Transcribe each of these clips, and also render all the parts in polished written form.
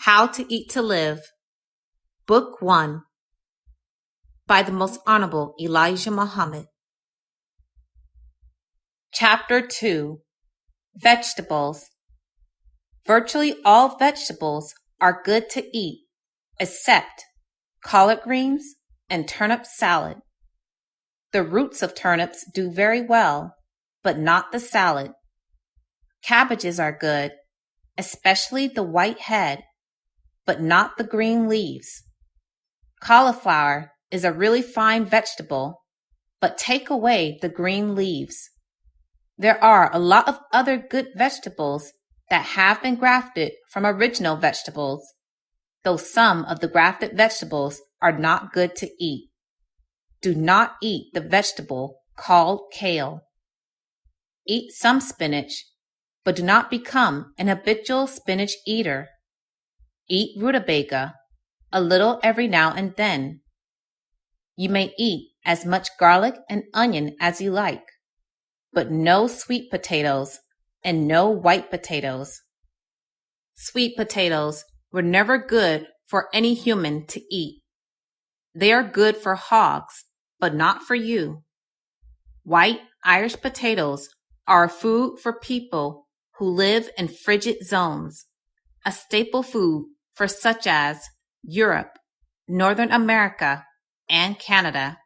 How to Eat to Live, Book 1, by the Most Honorable Elijah Muhammad. Chapter 2, Vegetables. Virtually all vegetables are good to eat, except collard greens and turnip salad. The roots of turnips do very well, but not the salad. Cabbages are good, especially the white head, but not the green leaves. Cauliflower is a really fine vegetable, but take away the green leaves. There are a lot of other good vegetables that have been grafted from original vegetables, though some of the grafted vegetables are not good to eat. Do not eat the vegetable called kale. Eat some spinach, but do not become an habitual spinach eater. Eat rutabaga, a little every now and then. You may eat as much garlic and onion as you like, but no sweet potatoes and no white potatoes. Sweet potatoes were never good for any human to eat. They are good for hogs, but not for you. White Irish potatoes are food for people who live in frigid zones, a staple food for such as Europe, Northern America, and Canada.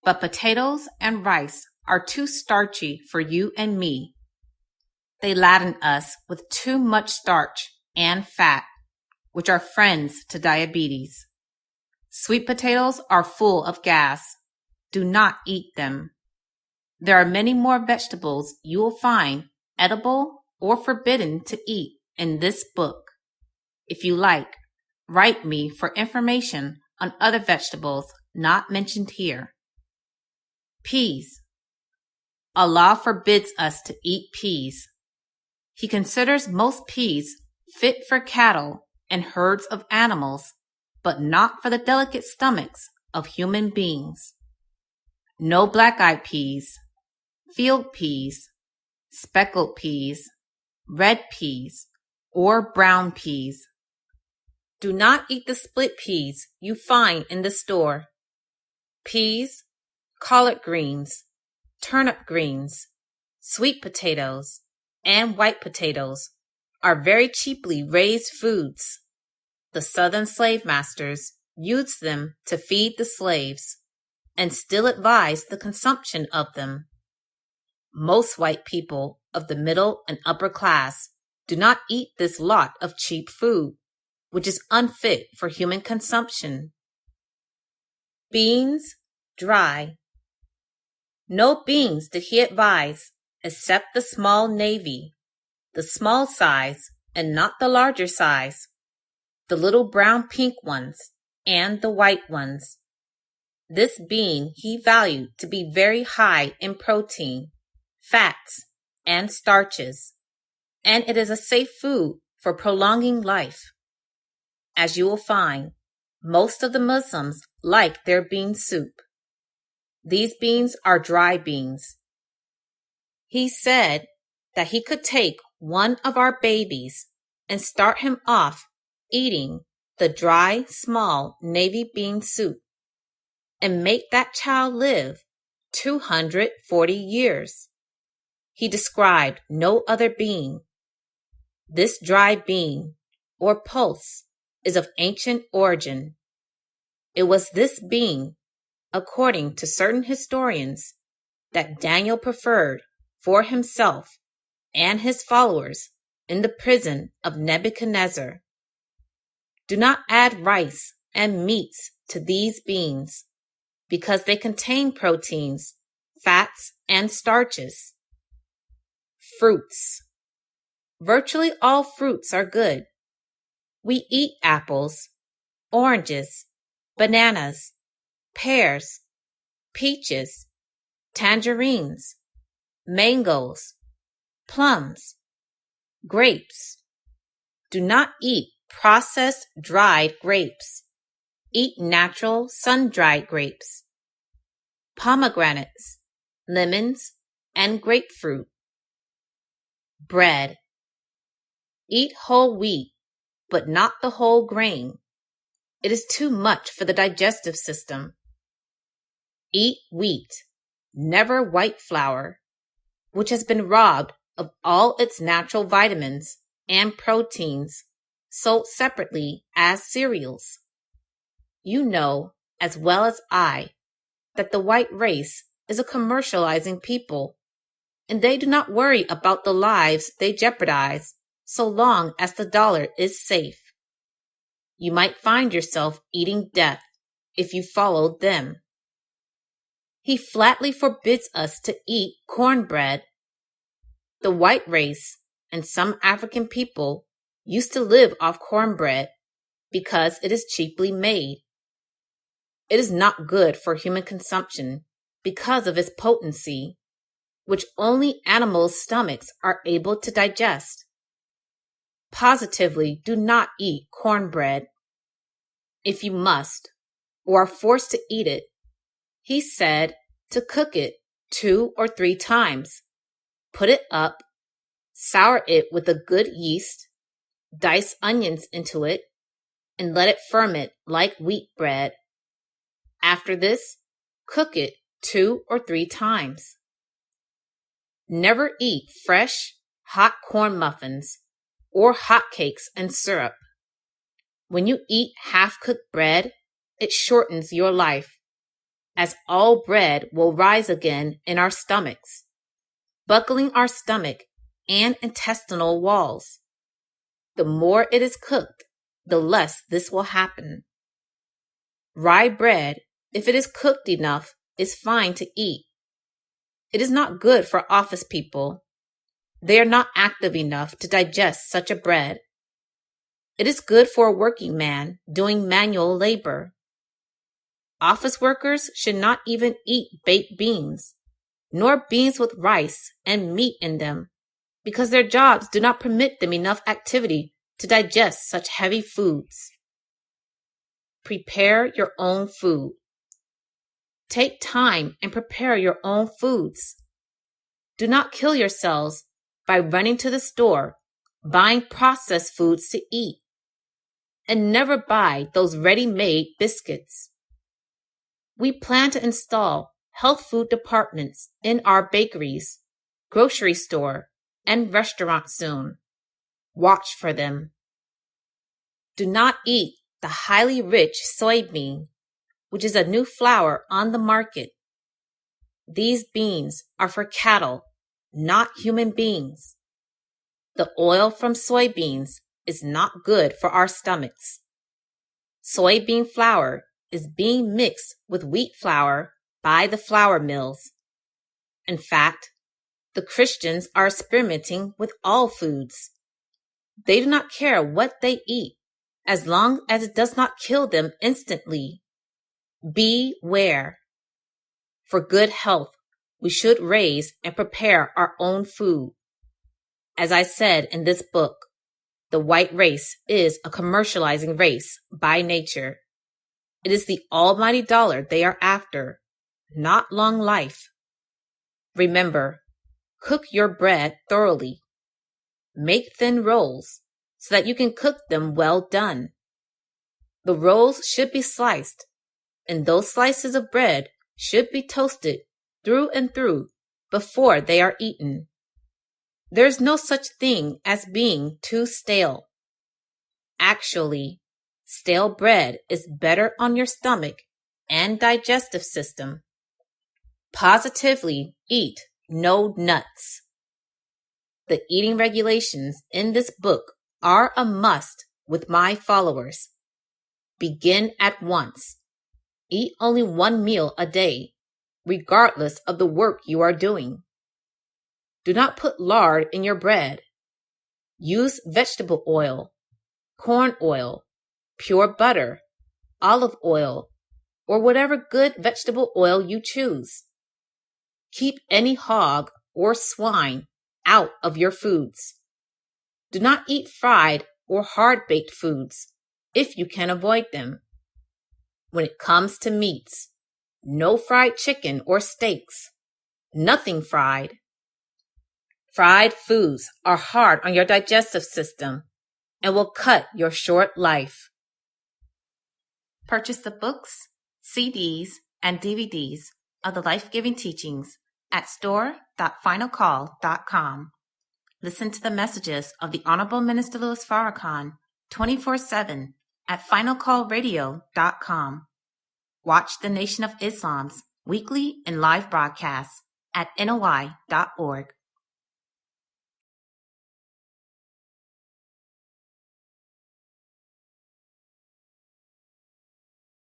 But potatoes and rice are too starchy for you and me. They laden us with too much starch and fat, which are friends to diabetes. Sweet potatoes are full of gas. Do not eat them. There are many more vegetables you will find edible or forbidden to eat in this book. If you like, write me for information on other vegetables not mentioned here. Peas. Allah forbids us to eat peas. He considers most peas fit for cattle and herds of animals, but not for the delicate stomachs of human beings. No black-eyed peas, field peas, speckled peas, red peas, or brown peas. Do not eat the split peas you find in the store. Peas, collard greens, turnip greens, sweet potatoes, and white potatoes are very cheaply raised foods. The Southern slave masters used them to feed the slaves and still advise the consumption of them. Most white people of the middle and upper class do not eat this lot of cheap food, which is unfit for human consumption. Beans, dry. No beans did he advise, except the small navy, the small size and not the larger size, the little brown pink ones, and the white ones. This bean he valued to be very high in protein, fats, and starches, and it is a safe food for prolonging life. As you will find, most of the Muslims like their bean soup. These beans are dry beans. He said that he could take one of our babies and start him off eating the dry, small navy bean soup and make that child live 240 years. He described no other bean. This dry bean, or pulse, is of ancient origin. It was this bean, according to certain historians, that Daniel preferred for himself and his followers in the prison of Nebuchadnezzar. Do not add rice and meats to these beans, because they contain proteins, fats, and starches. Fruits. Virtually all fruits are good. We eat apples, oranges, bananas, pears, peaches, tangerines, mangoes, plums, grapes. Do not eat processed dried grapes. Eat natural sun-dried grapes. Pomegranates, lemons, and grapefruit. Bread. Eat whole wheat, but not the whole grain. It is too much for the digestive system. Eat wheat, never white flour, which has been robbed of all its natural vitamins and proteins, sold separately as cereals. You know, as well as I, that the white race is a commercializing people, and they do not worry about the lives they jeopardize so long as the dollar is safe. You might find yourself eating death if you followed them. He flatly forbids us to eat cornbread. The white race and some African people used to live off cornbread because it is cheaply made. It is not good for human consumption because of its potency, which only animals' stomachs are able to digest. Positively do not eat cornbread. If you must, or are forced to eat it, he said to cook it 2 or 3 times, put it up, sour it with a good yeast, dice onions into it, and let it ferment like wheat bread. After this, cook it 2 or 3 times. Never eat fresh, hot corn muffins or hot cakes and syrup. When you eat half-cooked bread, it shortens your life, as all bread will rise again in our stomachs, buckling our stomach and intestinal walls. The more it is cooked, the less this will happen. Rye bread, if it is cooked enough, is fine to eat. It is not good for office people. They are not active enough to digest such a bread. It is good for a working man doing manual labor. Office workers should not even eat baked beans, nor beans with rice and meat in them, because their jobs do not permit them enough activity to digest such heavy foods. Prepare your own food. Take time and prepare your own foods. Do not kill yourselves by running to the store, buying processed foods to eat. And never buy those ready-made biscuits. We plan to install health food departments in our bakeries, grocery store, and restaurant soon. Watch for them. Do not eat the highly rich soybean, which is a new flour on the market. These beans are for cattle, not human beings. The oil from soybeans is not good for our stomachs. Soybean flour is being mixed with wheat flour by the flour mills. In fact, the Christians are experimenting with all foods. They do not care what they eat, as long as it does not kill them instantly. Beware. For good health, we should raise and prepare our own food. As I said in this book, the white race is a commercializing race by nature. It is the almighty dollar they are after, not long life. Remember, cook your bread thoroughly. Make thin rolls so that you can cook them well done. The rolls should be sliced, and those slices of bread should be toasted through and through before they are eaten. There is no such thing as being too stale. Actually, stale bread is better on your stomach and digestive system. Positively eat no nuts. The eating regulations in this book are a must with my followers. Begin at once. Eat only 1 meal a day, regardless of the work you are doing. Do not put lard in your bread. Use vegetable oil, corn oil, pure butter, olive oil, or whatever good vegetable oil you choose. Keep any hog or swine out of your foods. Do not eat fried or hard-baked foods if you can avoid them. When it comes to meats, no fried chicken or steaks, nothing fried. Fried foods are hard on your digestive system and will cut your short life. Purchase the books, CDs, and DVDs of the life-giving teachings at store.finalcall.com. Listen to the messages of the Honorable Minister Louis Farrakhan 24/7 at finalcallradio.com. Watch the Nation of Islam's weekly and live broadcasts at NOI.org.